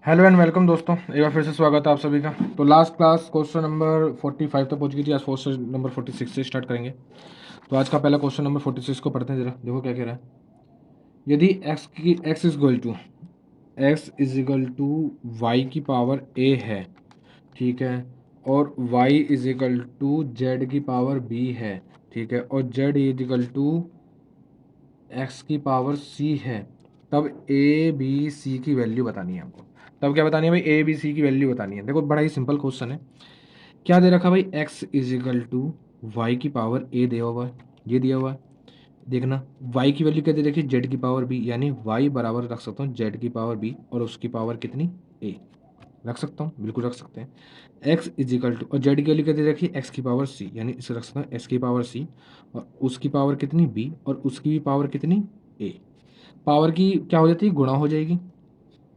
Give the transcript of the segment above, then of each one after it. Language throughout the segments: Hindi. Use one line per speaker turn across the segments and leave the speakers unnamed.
हेलो एंड वेलकम दोस्तों, एक बार फिर से स्वागत है आप सभी का। तो लास्ट क्लास क्वेश्चन नंबर 45 तक पहुंच गई थी। आज क्वेश्चन नंबर 46 से स्टार्ट करेंगे। तो आज का पहला क्वेश्चन नंबर 46 को पढ़ते हैं जरा, देखो क्या कह रहा है। यदि x is equal to Y की पावर a है, ठीक है, और y is equal to Z की पावर b है, ठीक है, और z is equal to x की पावर c है, तब a b c की वैल्यू बतानी है हमको। तब क्या बतानी है भाई? a b c की वैल्यू बतानी है। देखो बड़ा ही सिंपल क्वेश्चन है। क्या दे रखा भाई? x is equal to Y की पावर a दिया हुआ है, ये दिया हुआ है। देखना y की वैल्यू क्या दे रखी है? z की पावर b, यानी y बराबर रख सकता हूँ z की पावर b और उसकी पावर कितनी? a। रख सकता हूँ, बिल्कुल रख सकते हैं। x इज इक्वल टू, और z की वैल्यू क्या दे रखी है? x की पावर c, यानी इसे रख सकता हूँ x की पावर c और उसकी पावर कितनी? b, और उसकी भी पावर कितनी? a। पावर की क्या हो जाती है? गुणा हो जाएगी।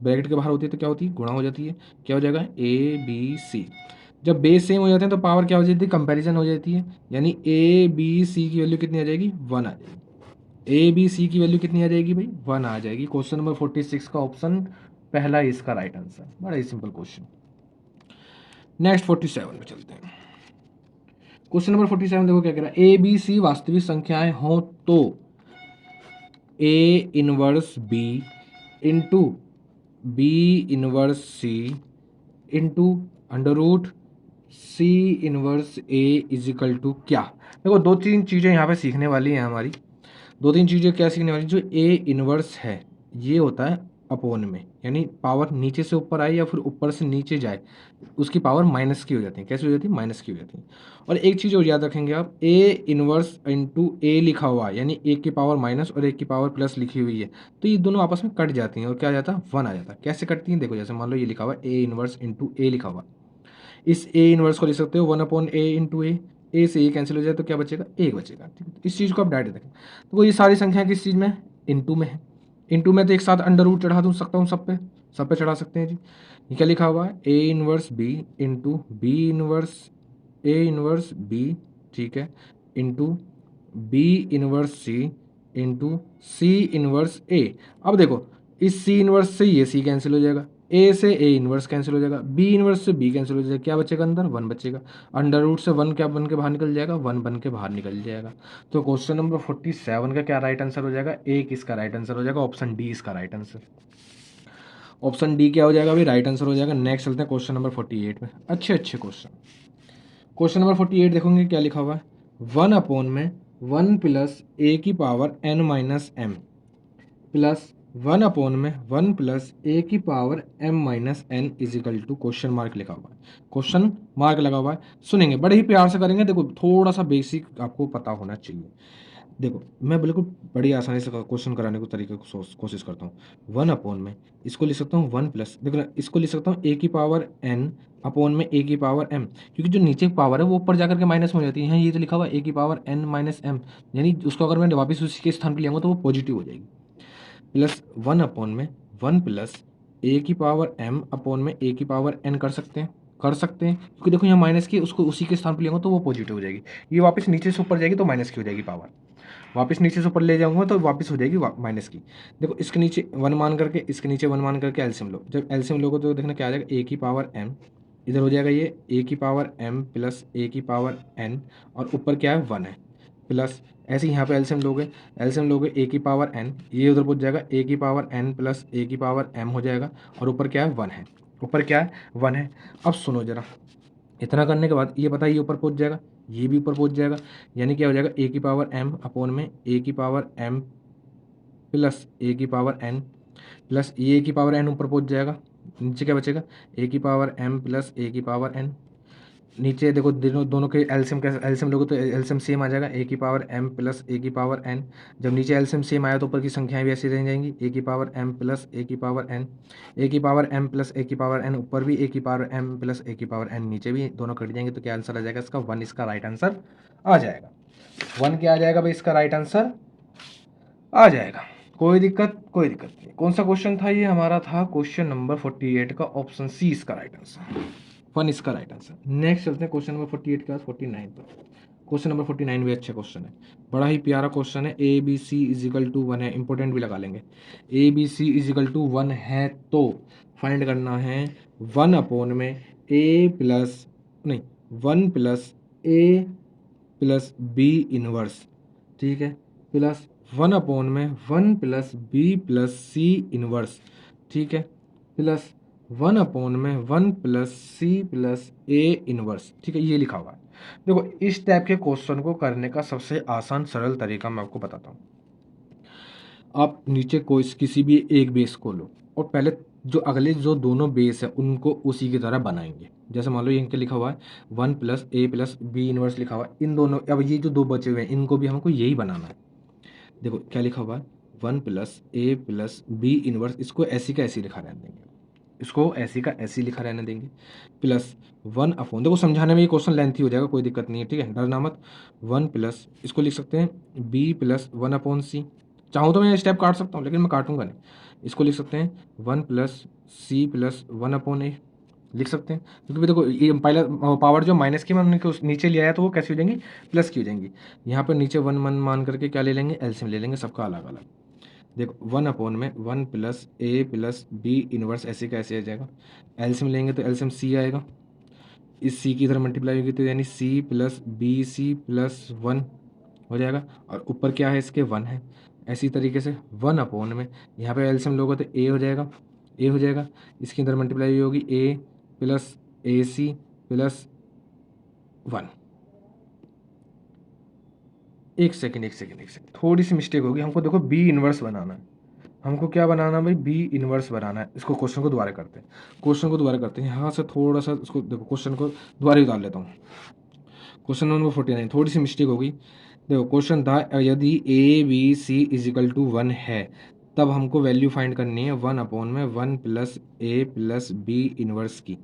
ब्रैकेट के बाहर होती है तो क्या होती है? गुणा हो जाती है। क्या हो जाएगा? A B C. जब बेस सेम हो जाते हैं तो पावर क्या हो जाती है? कंपैरिजन हो जाती है। यानी ए बी सी की वैल्यू कितनी आ जाएगी? 1 आ जाएगी। ए बी सी की वैल्यू कितनी आ जाएगी भाई? 1 आ जाएगी। क्वेश्चन नंबर 46 का ऑप्शन पहला ही इसका राइट आंसर। बड़ा ही सिंपल क्वेश्चन। नेक्स्ट 47 में चलते हैं। क्वेश्चन नंबर 47 देखो क्या कह रहा है। ए बी सी वास्तविक संख्याएं हों तो A inverse B into B inverse C into under root C inverse A is equal to क्या? देखो दो तीन चीज़ें यहाँ पे सीखने वाली हैं हमारी। दो तीन चीज़ें क्या सीखने वाली? जो ए इनवर्स है ये होता है अपोन में, यानी पावर नीचे से ऊपर आए या फिर ऊपर से नीचे जाए उसकी पावर माइनस की हो जाती है। कैसे हो जाती है? माइनस की हो जाती है। और एक चीज़ और याद रखेंगे आप, ए इनवर्स इंटू ए लिखा हुआ है, यानी एक की पावर माइनस और एक की पावर प्लस लिखी हुई है, तो ये दोनों आपस में कट जाती हैं और क्या आ जाता है? 1 आ जाता है। कैसे कटती हैं? देखो जैसे मान लो ये लिखा हुआ है ए इनवर्स इंटू ए लिखा हुआ है, इस ए इनवर्स को लिख सकते हो 1/a इंटू ए से ए कैंसिल हो जाए तो क्या बचेगा? एक बचेगा। ठीक है, तो इस चीज़ को आप डायरेक्ट देखें। तो वो ये सारी संख्या किस चीज़ में है? इनटू में है। इनटू में तो एक साथ अंडर रूट चढ़ा दूँ सकता हूँ सब पे चढ़ा सकते हैं जी। ये क्या लिखा हुआ है? A inverse B into B inverse A inverse B, ठीक है, into B inverse C into C inverse A. अब देखो इस सी इनवर्स से ये सी कैंसिल हो जाएगा, ए से ए इनवर्स कैंसिल हो जाएगा, बी इनवर्स से बी कैंसिल हो जाएगा, क्या बचेगा अंदर? 1 बचेगा। अंडर रूट से 1 क्या बन के बाहर निकल जाएगा? 1 बन के बाहर निकल जाएगा। तो क्वेश्चन नंबर 47 का क्या राइट आंसर हो जाएगा? ए किसका राइट आंसर हो जाएगा? ऑप्शन डी इसका राइट आंसर। ऑप्शन डी क्या हो जाएगा अभी? राइट आंसर हो जाएगा। नेक्स्ट चलते हैं क्वेश्चन नंबर 48 में। अच्छे अच्छे क्वेश्चन। क्वेश्चन नंबर 48 देखोगे क्या लिखा हुआ है? 1 में 1 प्लस ए की power N minus M plus 1 में 1 प्लस ए की power M minus N is equal to question mark लिखा हुआ है। क्वेश्चन मार्क लगा हुआ है। सुनेंगे, बड़े ही प्यार से करेंगे। देखो थोड़ा सा बेसिक आपको पता होना चाहिए। देखो मैं बिल्कुल बड़ी आसानी से क्वेश्चन कराने को तरीके को कोशिश करता हूँ। 1 में इसको लिख सकता हूँ 1 प्लस, देखो इसको लिख सकता हूँ ए की पावर एन अपॉन में ए की पावर एम, क्योंकि जो नीचे की पावर है वो ऊपर जाकर के माइनस में हो जाती है। ये तो लिखा हुआ है ए की पावर एन माइनस एम, यानी उसको अगर मैं वापस उसी के स्थान पर ले आऊँगा तो वो पॉजिटिव हो जाएगी। प्लस 1 में 1 प्लस ए की पावर एम अपॉन में ए की पावर एन कर सकते हैं क्योंकि देखो यहाँ माइनस की उसको उसी के स्थान पर ले आऊँगा तो वो पॉजिटिव हो जाएगी। ये वापस नीचे से ऊपर जाएगी तो माइनस की हो जाएगी पावर, वापस नीचे से ऊपर ले जाऊंगा तो वापस हो जाएगी माइनस की। देखो इसके नीचे 1 मान करके इसके नीचे 1 मान करके एलसीएम लो। जब एलसीएम लोगे तो देखना क्या आ जाएगा? ए की पावर एम, इधर हो जाएगा ये ए की पावर एम प्लस ए की पावर एन, और ऊपर क्या है? 1 है, प्लस ऐसे ही यहाँ पे एलसीएम लोगे ए की पावर एन, ये उधर पहुँच जाएगा ए की पावर एन प्लस ए की पावर एम हो जाएगा, और ऊपर क्या है? 1 है। ऊपर क्या है? 1 है। अब सुनो जरा, इतना करने के बाद ये पता है ये ऊपर पहुंच जाएगा, ये भी ऊपर पहुंच जाएगा, यानी क्या हो जाएगा? ए की पावर एम अपॉन में ए की पावर एम प्लस ए की पावर एन, प्लस ये ए की पावर एन ऊपर पहुंच जाएगा। नीचे क्या बचेगा? ए की पावर एम प्लस ए की पावर एन। नीचे देखो दोनों दोनों के एलसीएम कैसे? एलसीएम लोगे तो एलसीएम सेम आ जाएगा, ए की पावर एम प्लस ए की पावर एन। जब नीचे एलसीएम सेम आया तो ऊपर की संख्याएं भी ऐसी रह जाएंगी, ए की पावर एम प्लस ए की पावर एन, ए की पावर एम प्लस ए की पावर एन, ऊपर भी ए की पावर एम प्लस ए की पावर एन, नीचे भी दोनों कट जाएंगे तो क्या आंसर आ जाएगा इसका? 1 इसका राइट आंसर आ जाएगा। 1 क्या आ जाएगा भाई? इसका राइट आंसर आ जाएगा। कोई दिक्कत नहीं। कौन सा क्वेश्चन था ये? हमारा था क्वेश्चन नंबर 48 का ऑप्शन सी इसका राइट आंसर। 1 इसका राइट आंसर। नेक्स्ट चलते हैं क्वेश्चन नंबर 48 के बाद 49 पर। क्वेश्चन नंबर 49 भी अच्छा क्वेश्चन है, बड़ा ही प्यारा क्वेश्चन है। A B C is equal to 1 है, इंपॉर्टेंट भी लगा लेंगे। A B C is equal to 1 है तो फाइंड करना है 1 अपॉन में ए प्लस नहीं 1 plus A plus B inverse, ठीक है, प्लस 1 अपॉन में 1 plus B plus C inverse, ठीक है, प्लस 1 अपॉन में 1 plus C plus A inverse, ठीक है, ये लिखा हुआ है। देखो इस टाइप के क्वेश्चन को करने का सबसे आसान सरल तरीका मैं आपको बताता हूँ। आप नीचे कोई किसी भी एक बेस को लो और पहले जो अगले जो दोनों बेस है उनको उसी की तरह बनाएंगे। जैसे मान लो यहाँ पे लिखा हुआ है 1 plus A plus B inverse लिखा हुआ है, इन दोनों अब ये जो दो बचे हुए हैं इनको भी हमको यही बनाना है। देखो क्या लिखा हुआ है 1 plus A plus B inverse, इसको ऐसी का ऐसी लिखा रहने देंगे, इसको ऐसी का ऐसी लिखा रहने देंगे, प्लस 1 अपॉन, देखो समझाने में ये क्वेश्चन लेंथी हो जाएगा, कोई दिक्कत नहीं है, ठीक है, डरना मत। 1 प्लस इसको लिख सकते हैं बी प्लस 1 अपॉन सी, चाहूँ तो मैं स्टेप काट सकता हूँ लेकिन मैं काटूंगा नहीं। इसको लिख सकते हैं 1 प्लस सी प्लस 1 अपॉन ए, लिख सकते हैं, क्योंकि देखो ये पहला पावर जो माइनस की मैंने नीचे लिया है तो वो कैसी हो जाएंगी, प्लस की हो जाएंगी। यहाँ पर नीचे 1 1 मान करके क्या ले लेंगे, एलसीएम ले लेंगे सबका अलग अलग। देखो 1 अपॉन में 1 plus A plus B inverse ऐसे का ऐसे आ जाएगा, एलसीएम लेंगे तो एलसीएम सी आएगा, इस सी की इधर मल्टीप्लाई होगी तो यानी C plus B C plus 1 हो जाएगा, और ऊपर क्या है इसके 1 है। ऐसी तरीके से 1 अपॉन में यहाँ पे एलसीएम लोगे तो ए हो जाएगा, ए हो जाएगा, इसके अंदर मल्टीप्लाई होगी ए प्लस ए सी प्लस 1। एक सेकेंड एक सेकेंड एक सेकेंड, थोड़ी सी मिस्टेक होगी, हमको देखो बी इनवर्स बनाना है, हमको क्या बनाना है भाई, बी इनवर्स बनाना है। इसको क्वेश्चन को दोबारा करते हैं, क्वेश्चन को दोबारा करते हैं, यहाँ से थोड़ा सा इसको देखो क्वेश्चन को दोबारा उतार लेता हूँ। क्वेश्चन नंबर 49, थोड़ी सी मिस्टेक होगी। देखो क्वेश्चन था यदि A B C is equal to 1 है तब हमको वैल्यू फाइंड करनी है 1 अपॉन में 1 plus A plus B inverse की,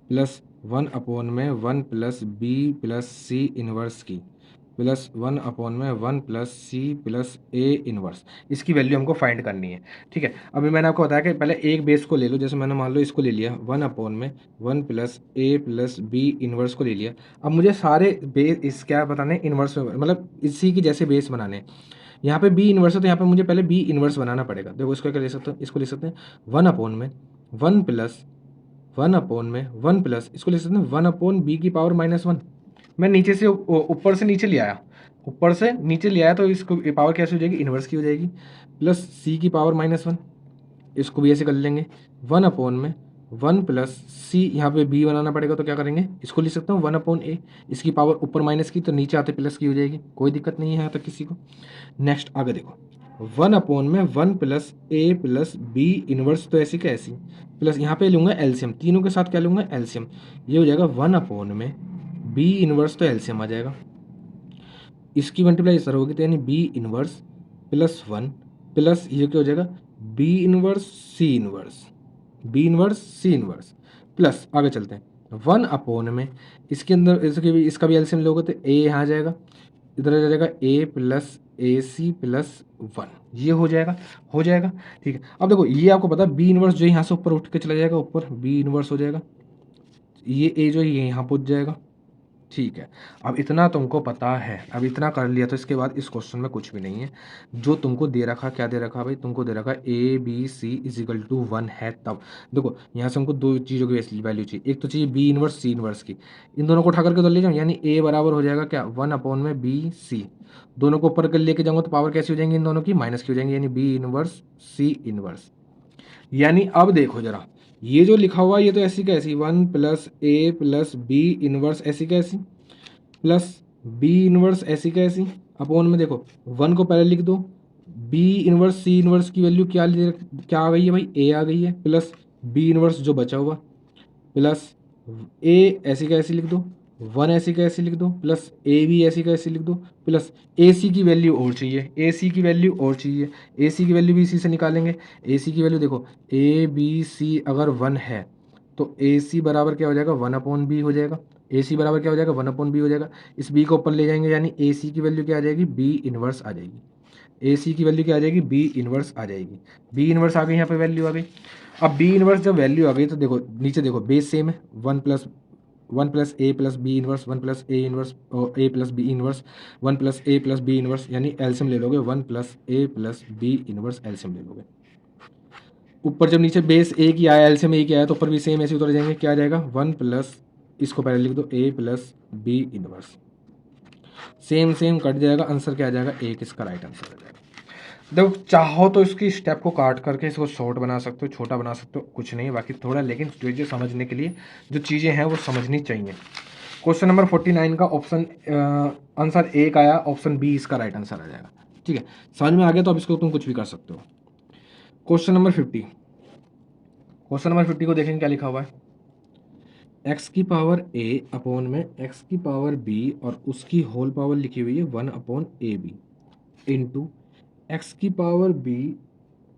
प्लस 1 अपॉन में 1 plus B plus C inverse की, प्लस 1 अपॉन में 1 plus C plus A inverse, इसकी वैल्यू हमको फाइंड करनी है, ठीक है। अभी मैंने आपको बताया कि पहले एक बेस को ले लो, जैसे मैंने मान लो इसको ले लिया 1 अपॉन में 1 plus A plus B inverse को ले लिया। अब मुझे सारे बेस इस क्या बताने, इनवर्स में, मतलब इसी की जैसे बेस बनाने। यहाँ पे बी इनवर्स है तो यहाँ पे मुझे पहले बी इनवर्स बनाना पड़ेगा। देखो इसको क्या ले सकते हो, इसको ले सकते हैं 1 अपॉन में 1 प्लस 1 अपॉन में 1 प्लस, इसको ले सकते हैं 1 अपॉन बी की पावर -1। मैं नीचे से ऊपर से नीचे ले आया, ऊपर से नीचे ले आया तो इसको पावर कैसे हो जाएगी, इन्वर्स की हो जाएगी, प्लस सी की पावर -1, इसको भी ऐसे कर लेंगे 1 अपॉन में 1 प्लस सी, यहाँ पे बी बनाना पड़ेगा तो क्या करेंगे, इसको लिख सकता हूँ 1 अपॉन ए, इसकी पावर ऊपर माइनस की तो नीचे आते प्लस की हो जाएगी, कोई दिक्कत नहीं है यहाँ तक किसी को। नेक्स्ट आगे देखो 1 अपॉन में 1 plus A plus B inverse, तो ऐसी का ऐसी, प्लस यहाँ पे लूँगा एलसीएम, तीनों के साथ क्या लूँगा, एलसीएम, ये हो जाएगा 1 अपॉन में बी इनवर्स, तो एलसीएम आ जाएगा, इसकी मल्टीप्लाई इस तरह होगी तो यानी बी इनवर्स प्लस 1 प्लस ये क्या हो जाएगा, B inverse C inverse, B inverse C inverse, plus आगे चलते हैं 1 अपॉन में इसके अंदर इसका भी एलसीएम लोगे तो ए यहाँ आ जाएगा, इधर आ जाएगा ए प्लस ए सी प्लस 1, ये हो जाएगा, हो जाएगा, ठीक है। अब देखो ये आपको पता है बी इनवर्स जो यहाँ से ऊपर उठ के चला जाएगा, ऊपर बी इनवर्स हो जाएगा, ये ए जो है ये यहाँ पहुँच जाएगा, ठीक है। अब इतना तुमको पता है, अब इतना कर लिया तो इसके बाद इस क्वेश्चन में कुछ भी नहीं है। जो तुमको दे रखा, क्या दे रखा भाई, तुमको दे रखा A B C is equal to 1 है, तब देखो यहाँ से हमको दो चीज़ों की वैल्यू चाहिए, एक तो चाहिए बी इनवर्स सी इनवर्स की, इन दोनों को उठा करके तो ले जाऊँ, यानी ए बराबर हो जाएगा क्या 1 अपॉन में बी सी, दोनों को ऊपर कर लेके जाऊँगा तो पावर कैसी हो जाएंगी, इन दोनों की माइनस की हो जाएंगी, यानी बी इनवर्स सी इनवर्स। यानी अब देखो जरा, ये जो लिखा हुआ ये तो ऐसी का ऐसी 1 plus A plus B inverse ऐसी का ऐसी, प्लस बी इनवर्स ऐसी का ऐसी, अपॉन में देखो 1 को पहले लिख दो, बी इनवर्स सी इनवर्स की वैल्यू क्या आ गई है भाई, ए आ गई है, प्लस बी इनवर्स जो बचा हुआ, प्लस ए ऐसी का ऐसी लिख दो, 1 ऐसी का ऐसी लिख दो, प्लस ए बी ऐसी का ऐसी लिख दो, प्लस ए सी की वैल्यू और चाहिए, ए सी की वैल्यू और चाहिए, ए सी की वैल्यू भी इसी से निकालेंगे। ए सी की वैल्यू देखो ए बी सी अगर 1 है तो ए सी बराबर क्या हो जाएगा, 1 अपॉन बी हो जाएगा, ए सी बराबर क्या हो जाएगा, 1 अपॉन बी हो जाएगा, इस बी को ऊपर ले जाएंगे यानी ए सी की वैल्यू क्या आ जाएगी, बी इनवर्स आ जाएगी, ए सी की वैल्यू क्या आ जाएगी, बी इनवर्स आ जाएगी, बी इनवर्स आ गई, यहाँ पे वैल्यू आ गई। अब बी इनवर्स जब वैल्यू आ गई तो देखो नीचे देखो बेस सेम है, 1 plus A plus B inverse, 1 plus A inverse और A plus B inverse, 1 plus A plus B inverse, यानी एल्सियम ले लोगे 1 plus A plus B inverse, LCM ले लोगे। ऊपर जब नीचे बेस ए की आया, एलसीएम ए की आया, तो ऊपर भी सेम ऐसे उतर जाएंगे। क्या आ जाएगा 1 प्लस, इसको पहले लिख दो A plus B inverse, same same cut जाएगा, आंसर क्या आ जाएगा 1, इसका राइट आंसर आ जाएगा। देखो चाहो तो इसकी स्टेप को काट करके इसको शॉर्ट बना सकते हो, छोटा बना सकते हो, कुछ नहीं बाकी थोड़ा, लेकिन जो समझने के लिए जो चीज़ें हैं वो समझनी चाहिए। क्वेश्चन नंबर 49 का ऑप्शन आंसर एक आया, ऑप्शन बी इसका राइट आंसर आ जाएगा। ठीक है, समझ में आ गया तो अब इसको तुम कुछ भी कर सकते हो। क्वेश्चन नंबर 50, क्वेश्चन नंबर 50 को देखेंगे क्या लिखा हुआ है। एक्स की पावर ए अपॉन में एक्स की पावर बी और उसकी होल पावर लिखी हुई है 1 upon A B into X की पावर बी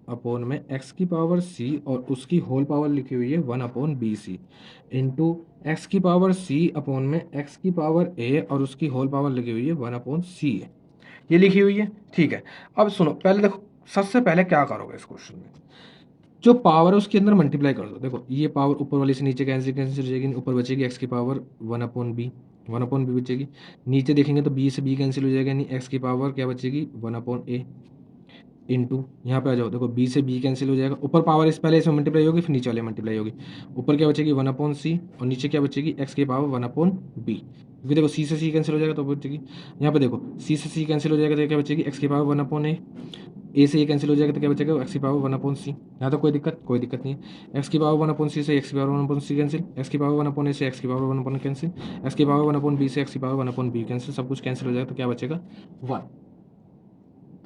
अपॉन में एक्स की पावर सी और उसकी होल पावर लिखी हुई है 1 upon B C into X की पावर सी अपॉन में एक्स की पावर ए और उसकी होल पावर लिखी हुई है 1 अपॉन सी है, ये लिखी हुई है। ठीक है, अब सुनो, पहले देखो सबसे पहले क्या करोगे इस क्वेश्चन में, जो पावर है उसके अंदर मल्टीप्लाई कर दो। देखो ये पावर ऊपर वाले से नीचे कैंसिल हो जाएगी, ऊपर बचेगी एक्स की power 1 upon B, 1 upon B बचेगी। नीचे देखेंगे तो बी से बी कैंसिल हो जाएगा, यानी एक्स की पावर क्या बचेगी 1 अपॉन ए इंटू यहाँ पे आ जाओ, देखो बी से बी कैंसिल हो जाएगा, ऊपर पावर इस पहले इसमें मल्टीप्लाई होगी, फिर नीचे वाले मल्टीप्लाई होगी। ऊपर क्या बचेगी 1 अपॉन सी और नीचे क्या बचेगी एक्स की पावर 1 अपॉन बी, क्योंकि देखो सी से सी कैंसिल हो जाएगा तो बचेगी, यहाँ पे देखो सी से सी कैंसिल हो जाएगा तो क्या बचेगी एक्स की पावर 1 अपॉन ए से ये कैंसिल हो जाएगा तो क्या बचेगा एक्स की पावर 1 अपॉन सी। यहाँ तो कोई दिक्कत नहीं है। एक्स की पावर 1 अपॉन सी से एक्स की पावर 1 अपॉन सी कैंसिल, एक्स की पावर 1 अपॉन ए से एक्स की पावर 1 अपॉन कैंसिल, एक्स की पावर 1 अपॉन बी से एक्स की पावर 1 अपॉन बी कैंसिल, सब कुछ कैंसिल हो जाएगा तो क्या बचेगा 1।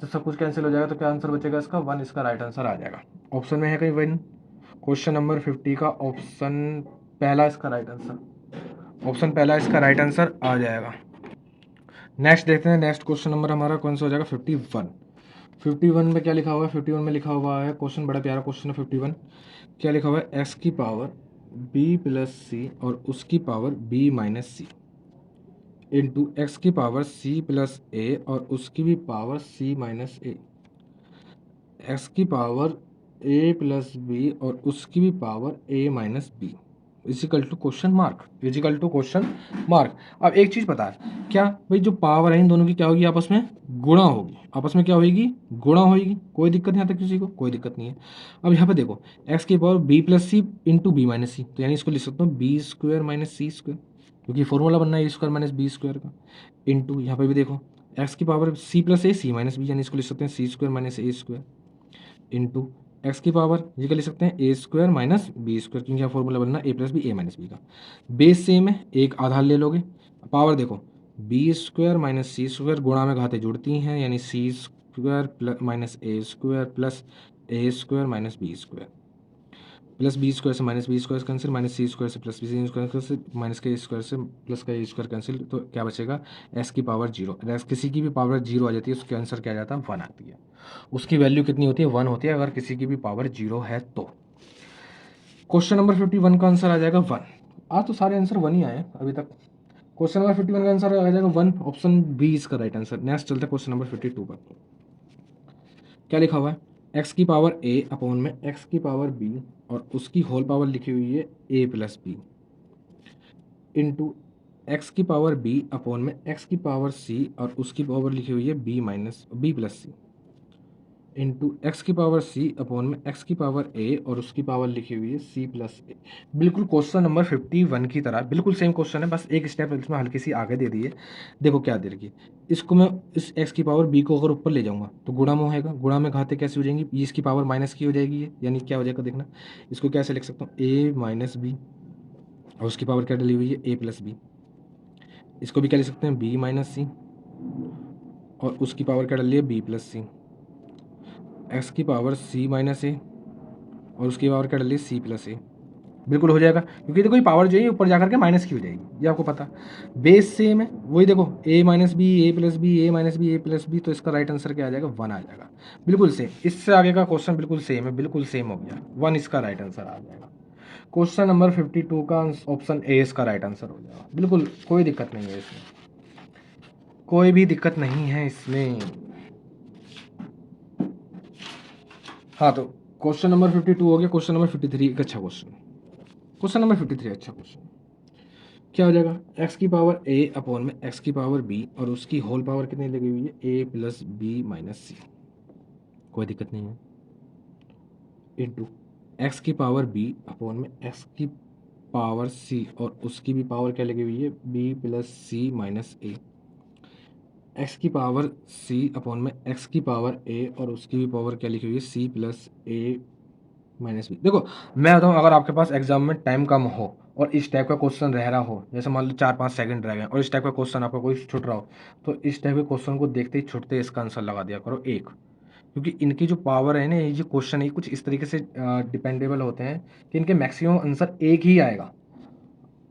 तो सब कुछ कैंसिल हो जाएगा तो क्या आंसर बचेगा इसका 1, इसका राइट आंसर आ जाएगा। ऑप्शन में है कहीं 1, क्वेश्चन नंबर 50 का ऑप्शन पहला इसका राइट आंसर, ऑप्शन पहला इसका राइट आंसर आ जाएगा। नेक्स्ट देखते हैं, नेक्स्ट क्वेश्चन नंबर हमारा कौन सा हो जाएगा 51। 51 में क्या लिखा हुआ है, 51 में लिखा हुआ है, क्वेश्चन बड़ा प्यारा क्वेश्चन है 51। क्या लिखा हुआ है, एक्स की पावर बी प्लस सी और उसकी power B minus C into X की पावर सी प्लस ए और उसकी भी power C minus A, X की पावर ए प्लस बी और उसकी भी power A minus B is equal to question mark, is equal to question mark. अब एक चीज़ पता है क्या भाई, जो पावर है इन दोनों की क्या होगी आपस में गुणा होगी, आपस में क्या होगी गुणा होगी, कोई दिक्कत नहीं आता किसी को, कोई दिक्कत नहीं है। अब यहाँ पे देखो एक्स की पावर बी प्लस सी इंटू बी माइनस सी, तो यानी इसको लिख सकता हूँ B square minus C square, क्योंकि फॉर्मूला बनना है ए स्क्वायर माइनस बी स्क्वायर का, इंटू यहाँ पे भी देखो एक्स की पावर सी प्लस ए सी माइनस बी, यानी इसको लिख सकते हैं सी square minus A square into X की पावर ये क्या लिख सकते हैं ए स्क्वायर माइनस बी स्क्वायर, क्योंकि यहाँ फॉर्मूला बनना A plus B A minus B का। बेस सेम है, एक आधार ले लोगे, पावर देखो B square minus C square गुणा में घातें जुड़ती हैं, यानी C square plus minus A square plus A square minus B square, plus B square से minus B square cancel, minus C square से plus B C square cancel, minus के स्क्वायर से प्लस का ए स्क्वायर कैंसिल, तो क्या बचेगा एस की पावर जीरो। अगर किसी की भी पावर जीरो आ जाती है उसके आंसर क्या आ जाता है 1 आती है, उसकी वैल्यू कितनी होती है 1 होती है अगर किसी की भी पावर जीरो है तो। क्वेश्चन नंबर 51 का आंसर आ जाएगा 1। आज तो सारे आंसर 1 ही आए अभी तक। क्वेश्चन नंबर 51 का आंसर आ जाएगा 1, ऑप्शन बी इसका राइट आंसर। नेक्स्ट चलते हैं क्वेश्चन नंबर 52 पर। क्या लिखा हुआ है, एक्स की पावर ए अपॉन में एक्स की पावर बी और उसकी होल पावर लिखी हुई है ए प्लस बी इंटू एक्स की पावर बी अपॉन में एक्स की पावर सी और उसकी पावर लिखी हुई है बी माइनस बी प्लस सी इंटू एक्स की पावर सी अपॉन में एक्स की पावर ए और उसकी पावर लिखी हुई है सी प्लस ए। बिल्कुल क्वेश्चन नंबर 51 की तरह बिल्कुल सेम क्वेश्चन है, बस एक स्टेप इसमें हल्की सी आगे दे दी है। देखो क्या दे रखी है, इसको मैं इस एक्स की पावर बी को अगर ऊपर ले जाऊंगा तो गुणा में होएगा, गुणा में घाते कैसे हो जाएंगी, ये इसकी पावर माइनस की हो जाएगी ये, यानी क्या हो जाएगा देखना, इसको कैसे लिख सकता हूँ ए माइनस बी और उसकी पावर क्या डली हुई है ए प्लस बी, इसको भी क्या लिख सकते हैं बी माइनस सी और उसकी पावर क्या डली है बी प्लस सी, एक्स की पावर सी माइनस ए और उसकी पावर क्या डली सी प्लस ए। बिल्कुल हो जाएगा, क्योंकि देखो ये पावर जो है ऊपर जाकर के माइनस की हो जाएगी, ये आपको पता। बेस सेम है, वही देखो ए minus B A plus B A minus B A plus B, तो इसका राइट आंसर क्या आ जाएगा 1 आ जाएगा। बिल्कुल सेम, इससे आगे का क्वेश्चन बिल्कुल सेम है, बिल्कुल सेम हो गया, 1 इसका राइट आंसर आ जाएगा। क्वेश्चन नंबर 52 का ऑप्शन ए इसका राइट आंसर हो जाएगा। बिल्कुल कोई दिक्कत नहीं है इसमें, कोई भी दिक्कत नहीं है इसमें। हाँ तो क्वेश्चन नंबर 52 हो गया। क्वेश्चन नंबर 53 एक अच्छा क्वेश्चन, क्वेश्चन नंबर 53 अच्छा क्वेश्चन। क्या हो जाएगा, एक्स की पावर ए अपॉन में एक्स की पावर बी और उसकी होल पावर कितनी लगी हुई है ए प्लस बी माइनस सी, कोई दिक्कत नहीं है, इंटू एक्स की पावर बी अपॉन में एक्स की पावर सी और उसकी भी पावर क्या लगी हुई है B plus C minus A. X की पावर सी अपॉन में एक्स की पावर ए और उसकी भी पावर क्या लिखी हुई है सी प्लस ए माइनस बी। देखो मैं बताऊँ, अगर आपके पास एग्जाम में टाइम कम हो और इस टाइप का क्वेश्चन रह रहा हो, जैसे मान लो 4-5 सेकंड रह गए और इस टाइप का क्वेश्चन आपका कोई छूट रहा हो, तो इस टाइप के क्वेश्चन को देखते ही छूटते इसका आंसर लगा दिया करो एक। क्योंकि इनकी जो पावर है ना, ये जो क्वेश्चन है कुछ इस तरीके से डिपेंडेबल होते हैं कि इनके मैक्सिमम आंसर एक ही आएगा।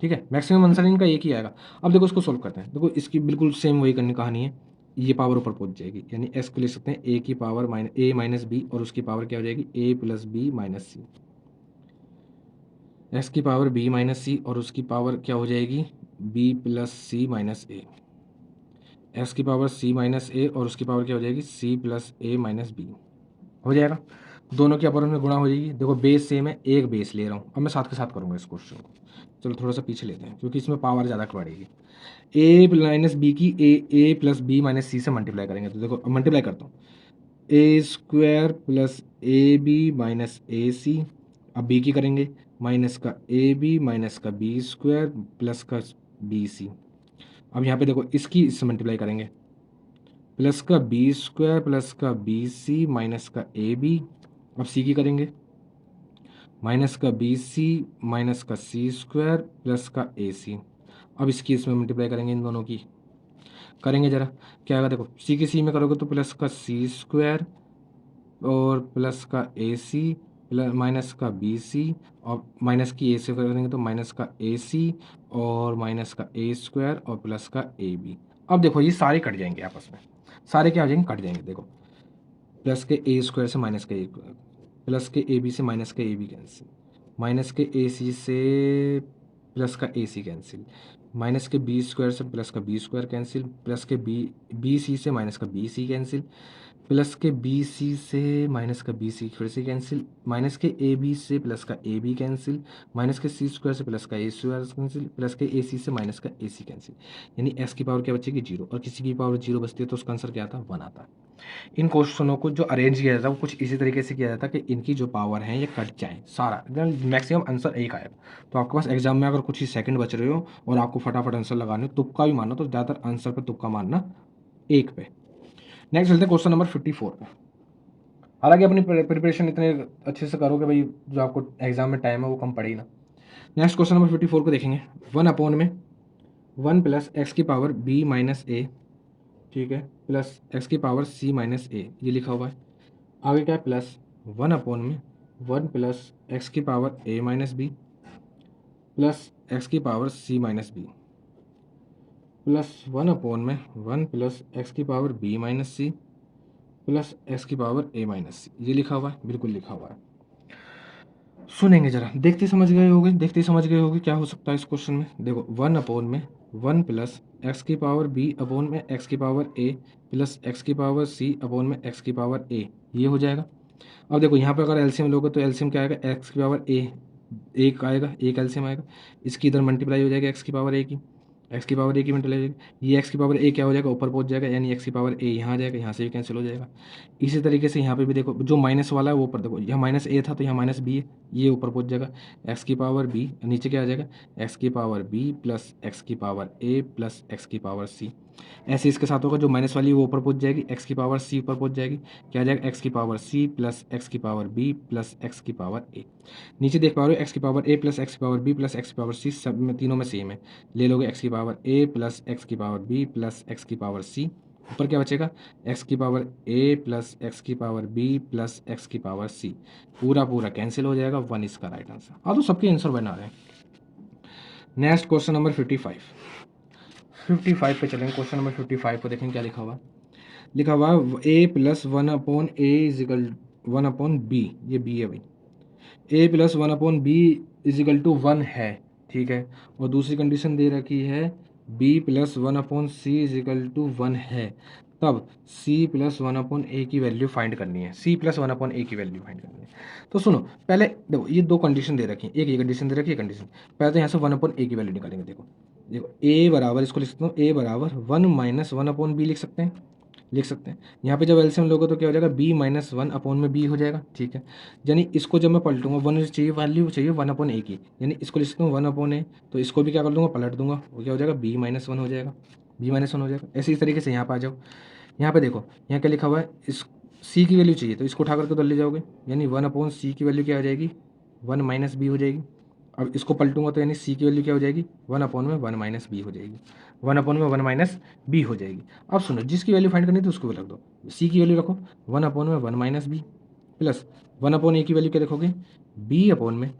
ठीक है, मैक्सिमम आंसर इनका एक ही आएगा। अब देखो इसको सोल्व करते हैं। देखो इसकी बिल्कुल सेम वही करनी कहानी है, ये पावर ऊपर पहुंच जाएगी, यानी एस को ले सकते हैं ए की पावर ए माइनस बी और उसकी पावर क्या हो जाएगी ए प्लस बी माइनस सी। एक्स की पावर बी माइनस सी और उसकी पावर क्या हो जाएगी B plus C minus A. X की पावर सी माइनस ए और उसकी पावर क्या हो जाएगी सी प्लस ए माइनस बी। हो जाएगा, दोनों की आपस में गुणा हो जाएगी। देखो बेस सेम है, एक बेस ले रहा हूँ। अब मैं साथ के साथ करूँगा इस क्वेश्चन को। चलो थोड़ा सा पीछे लेते हैं क्योंकि इसमें पावर ज़्यादा बढ़ेगी। ए माइनस बी की A plus B minus C से मल्टीप्लाई करेंगे, तो देखो मल्टीप्लाई करता हूँ A square plus A B minus A C. अब बी की करेंगे माइनस का ए बी माइनस का बी स्क्वायर प्लस का बी सी। अब यहाँ पे देखो इसकी इससे मल्टीप्लाई करेंगे, प्लस का बी स्क्वायर प्लस का बी सी माइनस का ए बी। अब सी की करेंगे माइनस का बी सी माइनस का सी स्क्वायर प्लस का ए सी। अब इसकी इसमें मल्टीप्लाई करेंगे, इन दोनों की करेंगे जरा, क्या आएगा देखो सी की सी में करोगे तो प्लस का सी स्क्वायर और प्लस का ए सी प्लस माइनस का बी सी और माइनस की ए से करेंगे तो माइनस का ए सी और माइनस का ए स्क्वायर और प्लस का ए बी। अब देखो ये सारे कट जाएंगे आपस में, सारे क्या हो जाएंगे कट जाएंगे। देखो प्लस के ए स्क्वायर से माइनस के ए, प्लस के ए बी से माइनस के ए बी कैंसिल, माइनस के ए सी से प्लस का ए सी कैंसिल, माइनस के बी स्क्वायर से प्लस का बी स्क्वायर कैंसिल, प्लस के बी सी से माइनस का बी सी कैंसिल, प्लस के बी सी से माइनस का बी सी फिर से कैंसिल, माइनस के ए बी से प्लस का ए बी कैंसिल, माइनस के सी स्क्वायर से प्लस का ए स्क्वायर कैंसिल, प्लस के ए सी से माइनस का ए सी कैंसिल। यानी एस की पावर क्या बचेगी जीरो, और किसी की पावर जीरो बचती है तो उसका आंसर क्या आता है वन आता है। इन क्वेश्चनों को जो अरेंज किया जाता है वो कुछ इसी तरीके से किया जाता है कि इनकी जो पावर है ये कट जाए, सारा मैक्सिमम आंसर एक आएगा। तो आपके पास एग्जाम में अगर कुछ ही सेकंड बच रहे हो और आपको फटाफट आंसर लगाने हो, तुक्का भी मारना तो ज़्यादातर आंसर पे तुक्का मारना एक पे। नेक्स्ट चलते हैं क्वेश्चन नंबर 54 पे। हालांकि अपनी प्रिपरेशन इतने अच्छे से करो कि भाई जो आपको एग्जाम में टाइम है वो कम पड़े ही ना। नेक्स्ट क्वेश्चन नंबर 54 को देखेंगे। 1 में 1 प्लस एक्स की पावर बी माइनस ए, ठीक है, प्लस एक्स की पावर सी माइनस ए, ये लिखा हुआ है। आगे क्या है प्लस 1 प्लस एक्स की power A minus B plus X की power C minus B plus 1 plus X की power B minus C plus X की पावर ए माइनस सी, ये लिखा हुआ है, बिल्कुल लिखा हुआ है। सुनेंगे जरा, देखते ही समझ गए होगे क्या हो सकता है इस क्वेश्चन में। देखो 1 प्लस एक्स की पावर बी अपॉन में एक्स की पावर ए प्लस एक्स की पावर सी अपॉन में एक्स की पावर ए, ये हो जाएगा। अब देखो यहाँ पे अगर एलसीएम लोगे तो एलसीएम क्या आएगा एक्स की पावर ए, एक आएगा, एक एलसीएम आएगा, इसकी इधर मल्टीप्लाई हो जाएगा एक्स की पावर ए की, एक्स की पावर ए की मल्टीप्लाई हो जाएगी, ये एक्स की पावर ए क्या हो जाएगा ऊपर पहुंच जाएगा, यानी एक्स की पावर ए यहाँ आ जाएगा, यहाँ से भी कैंसिल हो जाएगा। इसी तरीके से यहाँ पे भी देखो जो माइनस वाला है वो ऊपर, देखो यहाँ माइनस ए था तो यहाँ माइनस बी है, ये ऊपर पहुंच जाएगा, एक्स की पावर बी नीचे क्या आ जाएगा एक्स की पावर बी प्लस एक्स की पावर ए प्लस एक्स की पावर सी। ऐसे इसके साथ होगा जो माइनस वाली वो ऊपर पहुंच जाएगी, एक्स की पावर सी ऊपर पहुंच जाएगी, क्या आ जाएगा एक्स की पावर सी प्लस एक्स की पावर बी प्लस एक्स की पावर ए। नीचे देख पा रहे हो एक्स की पावर ए प्लस एक्स की पावर बी प्लस एक्स की पावर सी, सब में तीनों में सेम है, ले लोगे एक्स की पावर ए प्लस एक्स की पावर बी प्लस एक्स की पावर सी, ऊपर क्या बचेगा एक्स की पावर ए प्लस एक्स की पावर बी प्लस एक्स की पावर सी, पूरा पूरा कैंसिल हो जाएगा, वन इसका राइट आंसर। हाँ तो सबके आंसर बना रहे हैं। नेक्स्ट क्वेश्चन नंबर 55 पे चलेंगे। क्वेश्चन नंबर 55 को देखेंगे क्या लिखा हुआ, लिखा हुआ ए प्लस 1/a इजिकल 1/b, ये बी है भाई, a plus 1/b is equal to 1 है, ठीक है, और दूसरी कंडीशन दे रखी है b plus 1/c is equal to 1 है, तब c प्लस 1/a की वैल्यू फाइंड करनी है, c प्लस 1/a की वैल्यू फाइंड करनी है। तो सुनो पहले देखो ये दो कंडीशन दे रखी है, एक ये कंडीशन दे रखी है कंडीशन, पहले तो यहाँ से 1/a की वैल्यू निकालेंगे। देखो देखो a बराबर, इसको लिख सकते हो a बराबर 1 माइनस 1/b लिख सकते हैं, लिख सकते हैं। यहाँ पे जब एलसीएम लोगे तो क्या हो जाएगा, बी माइनस वन अपॉन में बी हो जाएगा, ठीक है। यानी इसको जब मैं पलटूंगा, वन चाहिए वैल्यू चाहिए वन अपॉन ए की, यानी इसको लिख सकता हूँ वन अपॉन ए, तो इसको भी क्या कर दूंगा, पलट दूंगा, वो क्या हो जाएगा, बी माइनस वन हो जाएगा, बी माइनस वन हो जाएगा। ऐसे इस तरीके से यहाँ पर आ जाओ। यहाँ पे देखो, यहाँ क्या लिखा हुआ है, इस सी की वैल्यू चाहिए तो इसको उठा करके उधर ले जाओगे, यानी वन अपॉन सी की वैल्यू क्या हो जाएगी, वन माइनस बी हो जाएगी। अब इसको पलटूंगा तो यानी सी की वैल्यू क्या हो जाएगी, वन अपॉन में वन माइनस बी हो जाएगी, वन अपॉन में वन माइनस बी हो जाएगी। अब सुनो, जिसकी वैल्यू फाइंड करनी है तो उसको रख दो, सी की वैल्यू रखो वन अपॉन में one minus B, plus one upon A की वैल्यू क्या रखोगे, बी अपॉन में,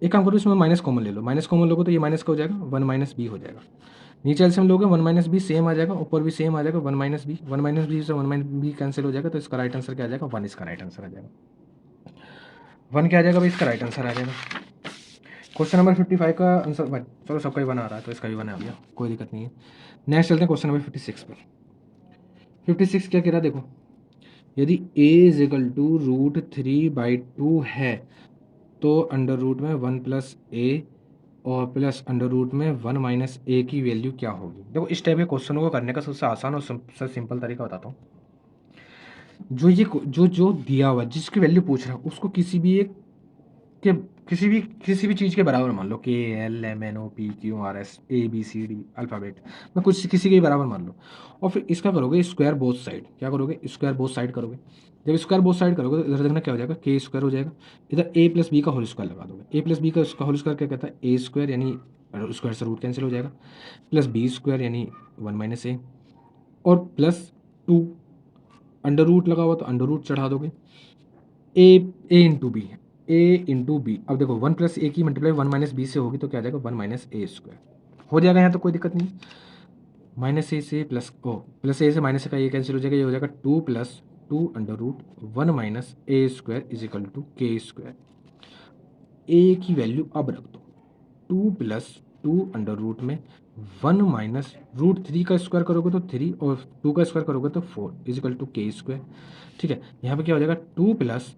एक काम करो इसमें माइनस कॉमन ले लो, माइनस कॉमन लोगे तो ये माइनस का हो जाएगा, वन माइनस बी हो जाएगा। नीचे एलसीएम लोगे वन माइनस बी सेम आ जाएगा, ऊपर भी सेम आ जाएगा, one minus B, one minus B से वन माइनस बी कैंसिल हो जाएगा, तो इसका राइट आंसर क्या आ जाएगा, वन इसका राइट आंसर आ जाएगा। वन क्या आ जाएगा भाई, इसका राइट आंसर आ जाएगा। क्वेश्चन नंबर 55 का आंसर भाई, चलो सबका ही बना आ रहा है तो इसका भी बना गया, कोई दिक्कत नहीं है। नेक्स्ट चलते हैं क्वेश्चन नंबर 56 पर। 56 क्या कह रहा है देखो, यदि a is equal to root three by two है तो अंडर रूट में वन प्लस ए और प्लस अंडर रूट में वन माइनस ए की वैल्यू क्या होगी। देखो इस टाइप के क्वेश्चनों को करने का सबसे आसान और सबसे सिंपल तरीका बताता हूँ। जो ये जो जो दिया हुआ जिसकी वैल्यू पूछ रहा है उसको किसी भी एक के किसी भी चीज़ के बराबर मान लो, K L M N O P Q R S A B C D alphabet में कुछ किसी के बराबर मान लो, और फिर इसका करोगे स्क्वायर बोथ साइड, क्या करोगे, स्क्वायर बोथ साइड करोगे। जब स्क्वायर बोथ साइड करोगे तो इधर देखना क्या हो जाएगा, के स्क्वायर हो जाएगा, इधर ए प्लस बी का होल स्क्वायर लगा दोगे, ए प्लस बी का उसका होल स्क्वायर क्या कहता है, ए स्क्वायर, यानी स्क्वायर से रूट कैंसिल हो जाएगा, प्लस बी स्क्वायर यानी वन माइनस ए, और प्लस टू, अंडर रूट लगा हुआ तो अंडर रूट चढ़ा दोगे, ए इंटू बी, ए इंटू बी। अब देखो वन प्लस ए की मल्टीप्लाई वन माइनस बी से होगी तो क्या आ जाएगा, वन माइनस ए स्क्वायर हो जाएगा, यहाँ तो कोई दिक्कत नहीं। माइनस ए से प्लस ओ, प्लस ए से माइनस का ये कैंसिल हो जाएगा, ये हो जाएगा two plus two under root one minus A square is equal to K square. A की वैल्यू अब रख दो, two plus two under root में वन माइनस रूट थ्री का स्क्वायर करोगे तो थ्री, और टू का स्क्वायर करोगे तो four is equal to K square. ठीक है, यहाँ पे क्या हो जाएगा, टू प्लस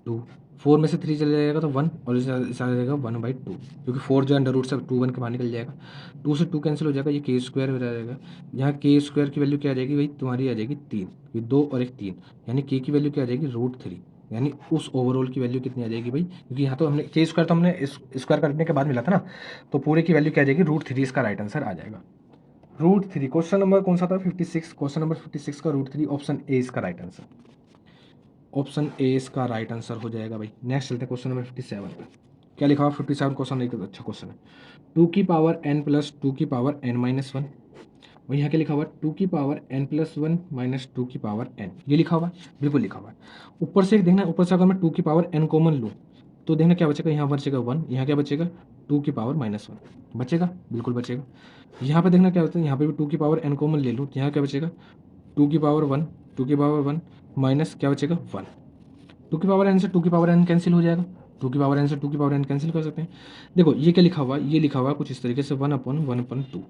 टू, फोर में से थ्री चले जाएगा तो वन, और इस आ जाएगा वन बाई टू, क्योंकि फोर जो अंडर रूट से टू वन के बाहर निकल जाएगा, टू से टू कैंसिल हो जाएगा, ये के स्क्वायर हो जाएगा। यहाँ के स्क्वायर की वैल्यू क्या आ जाएगी भाई, तुम्हारी आ जाएगी तीन, ये दो और एक तीन, यानी के की वैल्यू क्या आ जाएगी, रूट थ्री, यानी उस ओवरऑल की वैल्यू कितनी आ जाएगी भाई, क्योंकि यहाँ तो हमने के स्क्वायर तो हमने स्क्वायर करने के बाद मिला था ना, तो पूरे की वैल्यू क्या आ जाएगी, रूट थ्री, इसका राइट आंसर आ जाएगा रूट थ्री। क्वेश्चन नंबर कौन सा था, 56, क्वेश्चन नंबर 56 का रूट थ्री, ऑप्शन ए इसका राइट आंसर, ऑप्शन ए इसका राइट आंसर हो जाएगा भाई। नेक्स्ट चलते हैं क्वेश्चन नंबर 57 पे। क्या लिखा हुआ 57 क्वेश्चन, एक अच्छा क्वेश्चन है, टू की पावर एन प्लस टू की पावर एन माइनस वन, और यहाँ क्या लिखा हुआ है, टू की power N plus one minus two की पावर एन, ये लिखा हुआ है, बिल्कुल लिखा हुआ है। ऊपर से एक देखना, ऊपर से अगर मैं टू की पावर एन कॉमन लूँ तो देखना क्या बचेगा, यहाँ बचेगा वन, यहाँ क्या बचेगा, टू की पावर माइनस वन बचेगा, बिल्कुल बचेगा। यहाँ पे देखना क्या होता है, यहाँ पे भी टू की पावर एन कॉमन ले लूँ तो यहाँ क्या बचेगा, टू की पावर वन, टू की पावर वन माइनस क्या बचेगा, वन, टू की पावर एन से टू की पावर एन कैंसिल हो जाएगा, टू की पावर एन से टू की पावर एन कैंसिल कर सकते हैं। देखो ये क्या लिखा हुआ है, ये लिखा हुआ है कुछ इस तरीके से, वन अपन टू,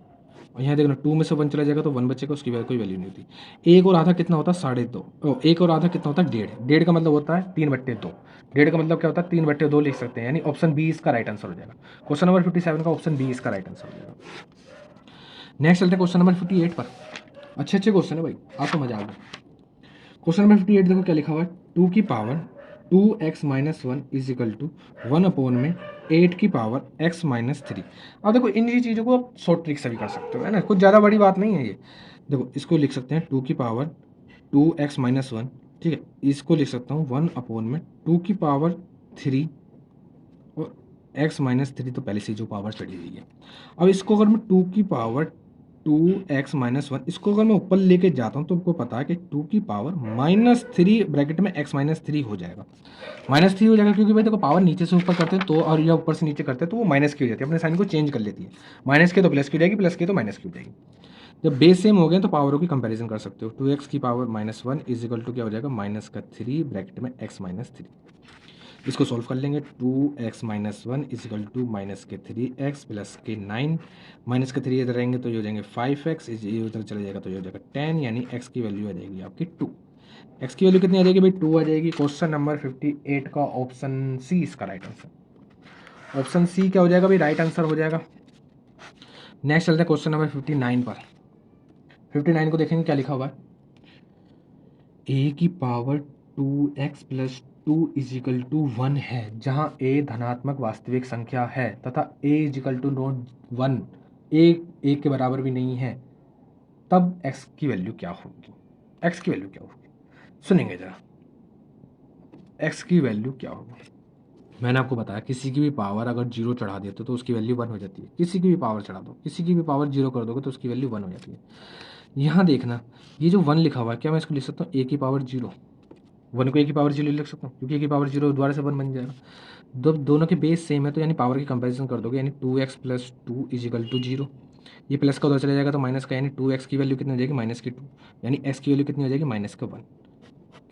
और यहाँ देखना टू में से वन चला जाएगा तो वन बचेगा, उसकी कोई वैल्यू नहीं होती। एक और आधा कितना होता है, साढ़े दो, एक और आधा कितना होता है, डेढ़, डेढ़ का मतलब होता है तीन बट्टे दो, डेढ़ का मतलब क्या होता है, तीन बट्टे दो लिख सकते हैं, यानी ऑप्शन बी इसका राइट आंसर हो जाएगा। क्वेश्चन नंबर 57 का ऑप्शन बी इसका राइट आंसर हो जाएगा। नेक्स्ट चलते हैं क्वेश्चन नंबर 58 पर। अच्छे अच्छे क्वेश्चन है भाई, आपको मजा आ गया। क्वेश्चन नंबर 58 देखो क्या लिखा हुआ है, टू की power two X minus one is equal to one upon में एट की पावर एक्स माइनस थ्री। अब देखो इन चीज़ों को आप शॉर्ट ट्रिक से भी कर सकते हो, है ना, कुछ ज़्यादा बड़ी बात नहीं है ये। देखो इसको लिख सकते हैं टू की power two X minus one, ठीक है, इसको लिख सकता हूँ वन अपॉन में टू की पावर थ्री, और एक्स माइनस थ्री तो पहले से जो पावर चढ़ी हुई है। अब इसको अगर मैं टू की power two X minus one, इसको अगर मैं ऊपर लेके जाता हूँ तो आपको पता है कि टू की पावर माइनस थ्री ब्रैकेट में एक्स माइनस थ्री हो जाएगा, माइनस थ्री हो जाएगा, क्योंकि भाई देखो पावर नीचे से ऊपर करते हैं तो, और या ऊपर से नीचे करते हैं तो वो माइनस की हो जाती है, अपने साइन को चेंज कर लेती है, माइनस के तो प्लस की हो जाएगी, प्लस की तो माइनस की हो जाएगी। जब बेस सेम हो गए तो पावरों की कंपैरिजन कर सकते हो, टू एक्स की power minus one is equal to क्या हो जाएगा, माइनस का थ्री ब्रैकेट में एक्स माइनस थ्री। इसको सॉल्व कर लेंगे, two X minus one is equal to minus के थ्री एक्स प्लस के नाइन, माइनस के थ्री इधर रहेंगे तो ये हो जाएंगे फाइव एक्स, ये उधर चला जाएगा तो ये हो जाएगा टेन, यानी एक्स की वैल्यू आ जाएगी आपकी टू। एक्स की वैल्यू कितनी आ जाएगी भाई, टू आ जाएगी। क्वेश्चन नंबर 58 का ऑप्शन सी इसका राइट आंसर, ऑप्शन सी क्या हो जाएगा भाई, राइट आंसर हो जाएगा। नेक्स्ट चलते हैं क्वेश्चन नंबर 59 पर। 59 को देखेंगे क्या लिखा हुआ है, ए की power 2x plus 2 is equal to 1 है, जहाँ ए धनात्मक वास्तविक संख्या है तथा ए इजिकल टू नॉट 1, ए के बराबर भी नहीं है, तब x की वैल्यू क्या होगी? x की वैल्यू क्या होगी? सुनेंगे जरा, x की वैल्यू क्या होगी? मैंने आपको बताया किसी की भी पावर अगर 0 चढ़ा देते तो उसकी वैल्यू 1 हो जाती है। किसी की भी पावर चढ़ा दो, किसी की भी पावर 0 कर दोगे तो उसकी वैल्यू 1 हो जाती है। यहाँ देखना, ये जो 1 लिखा हुआ है, क्या मैं इसको लिख सकता हूँ a की पावर 0? 1 को a की पावर 0 लिख सकता हूँ, क्योंकि a की पावर 0 दोबारा से 1 बन जाएगा। दोनों के बेस सेम है, तो यानी पावर की कंपैरिजन कर दोगे, यानी 2x प्लस 2 इजिकल टू 0। ये प्लस का उधर चला जाएगा तो माइनस का, यानी 2x की वैल्यू कितनी हो जाएगी? माइनस की 2, यानी x की वैल्यू कितनी हो जाएगी? माइनस का 1।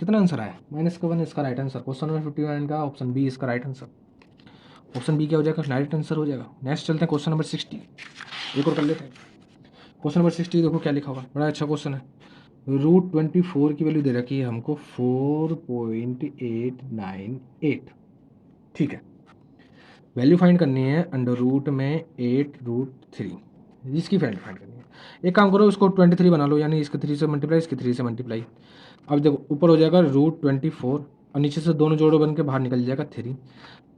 कितना आंसर आया? माइनस का 1 इसका राइट आंसर। क्वेश्चन नंबर 59 का ऑप्शन बी इसका राइट आंसर। ऑप्शन बी क्या हो जाएगा? राइट आंसर हो जाएगा। नेक्स्ट चलते हैं क्वेश्चन नंबर 60, एक और कर लेते हैं। क्वेश्चन नंबर 60 देखो क्या लिखा हुआ है, बड़ा अच्छा क्वेश्चन है। √24 की वैल्यू दे रखी है हमको 4.898। ठीक है, वैल्यू फाइंड करनी है अंडर रूट में 8√3, इसकी वैल्यू फाइंड करनी है। एक काम करो, इसको 23 बना लो, यानी इसके 3 से मल्टीप्लाई, इसके 3 से मल्टीप्लाई। अब देखो ऊपर हो जाएगा √24 और नीचे से दोनों जोड़ो बन के बाहर निकल जाएगा 3।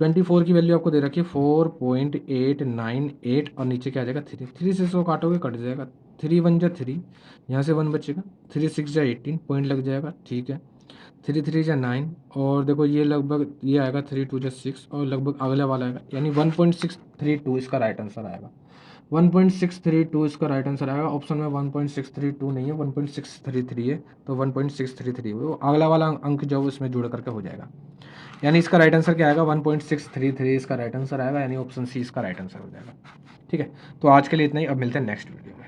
24 की वैल्यू आपको दे रखी है 4.898 और नीचे क्या आ जाएगा 3। 3 से इसको काटोगे कट जाएगा, 3 1 जा 3, यहाँ से 1 बचेगा, 3 6 जा 18 पॉइंट लग जाएगा। ठीक है, 3 3 जा 9 और देखो ये लगभग ये आएगा 3 2 जा 6 और लगभग अगला वाला आएगा, यानी 1.632 इसका राइट आंसर आएगा। 1.632 इसका राइट आंसर आएगा। ऑप्शन में 1.632 नहीं है, 1.633 है, तो 1.633 वो अगला वाला अंक जो उसमें जुड़ करके हो जाएगा, यानी इसका राइट आंसर क्या आएगा? 1.633 इसका राइट आंसर आएगा, यानी ऑप्शन सी इसका राइट आंसर हो जाएगा। ठीक है, तो आज के लिए इतना ही, अब मिलते हैं नेक्स्ट वीडियो में।